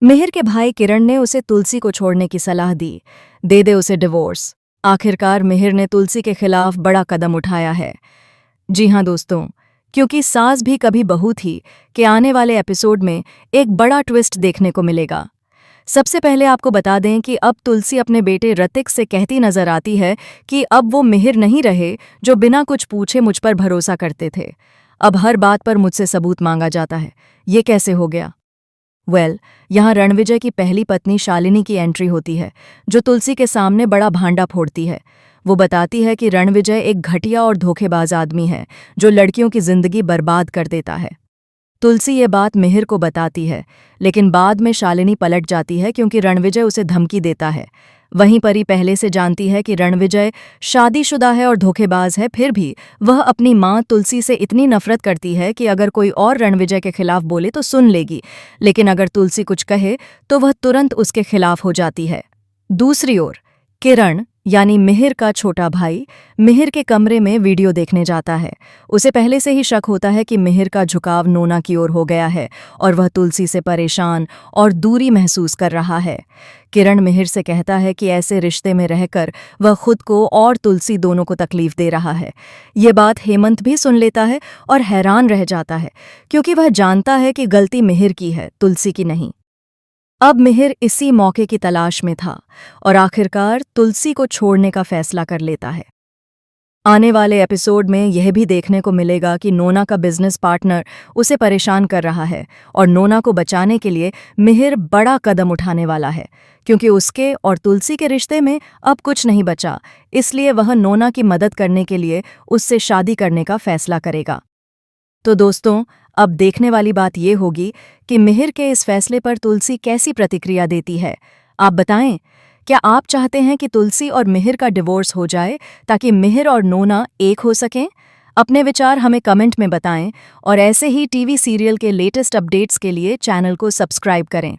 मिहिर के भाई किरण ने उसे तुलसी को छोड़ने की सलाह दी। दे दे उसे डिवोर्स। आखिरकार मिहिर ने तुलसी के खिलाफ बड़ा कदम उठाया है। जी हाँ दोस्तों, क्योंकि सास भी कभी बहू थी कि आने वाले एपिसोड में एक बड़ा ट्विस्ट देखने को मिलेगा। सबसे पहले आपको बता दें कि अब तुलसी अपने बेटे ऋतिक से कहती नजर आती है कि अब वो मिहिर नहीं रहे जो बिना कुछ पूछे मुझ पर भरोसा करते थे। अब हर बात पर मुझसे सबूत मांगा जाता है। ये कैसे हो गया? यहाँ रणविजय की पहली पत्नी शालिनी की एंट्री होती है, जो तुलसी के सामने बड़ा भांडा फोड़ती है। वो बताती है कि रणविजय एक घटिया और धोखेबाज आदमी है जो लड़कियों की जिंदगी बर्बाद कर देता है। तुलसी ये बात मिहिर को बताती है, लेकिन बाद में शालिनी पलट जाती है क्योंकि रणविजय उसे धमकी देता है। वहीं परी पहले से जानती है कि रणविजय शादीशुदा है और धोखेबाज है, फिर भी वह अपनी मां तुलसी से इतनी नफरत करती है कि अगर कोई और रणविजय के खिलाफ बोले तो सुन लेगी, लेकिन अगर तुलसी कुछ कहे तो वह तुरंत उसके खिलाफ हो जाती है। दूसरी ओर किरण यानी मिहिर का छोटा भाई मिहिर के कमरे में वीडियो देखने जाता है। उसे पहले से ही शक होता है कि मिहिर का झुकाव नोना की ओर हो गया है और वह तुलसी से परेशान और दूरी महसूस कर रहा है। किरण मिहिर से कहता है कि ऐसे रिश्ते में रहकर वह खुद को और तुलसी दोनों को तकलीफ दे रहा है। ये बात हेमंत भी सुन लेता है और हैरान रह जाता है, क्योंकि वह जानता है कि गलती मिहिर की है, तुलसी की नहीं। अब मिहिर इसी मौके की तलाश में था और आखिरकार तुलसी को छोड़ने का फैसला कर लेता है। आने वाले एपिसोड में यह भी देखने को मिलेगा कि नोना का बिजनेस पार्टनर उसे परेशान कर रहा है और नोना को बचाने के लिए मिहिर बड़ा कदम उठाने वाला है, क्योंकि उसके और तुलसी के रिश्ते में अब कुछ नहीं बचा। इसलिए वह नोना की मदद करने के लिए उससे शादी करने का फैसला करेगा। तो दोस्तों, अब देखने वाली बात ये होगी कि मिहिर के इस फैसले पर तुलसी कैसी प्रतिक्रिया देती है। आप बताएं, क्या आप चाहते हैं कि तुलसी और मिहिर का डिवोर्स हो जाए ताकि मिहिर और नोना एक हो सकें? अपने विचार हमें कमेंट में बताएं और ऐसे ही टीवी सीरियल के लेटेस्ट अपडेट्स के लिए चैनल को सब्सक्राइब करें।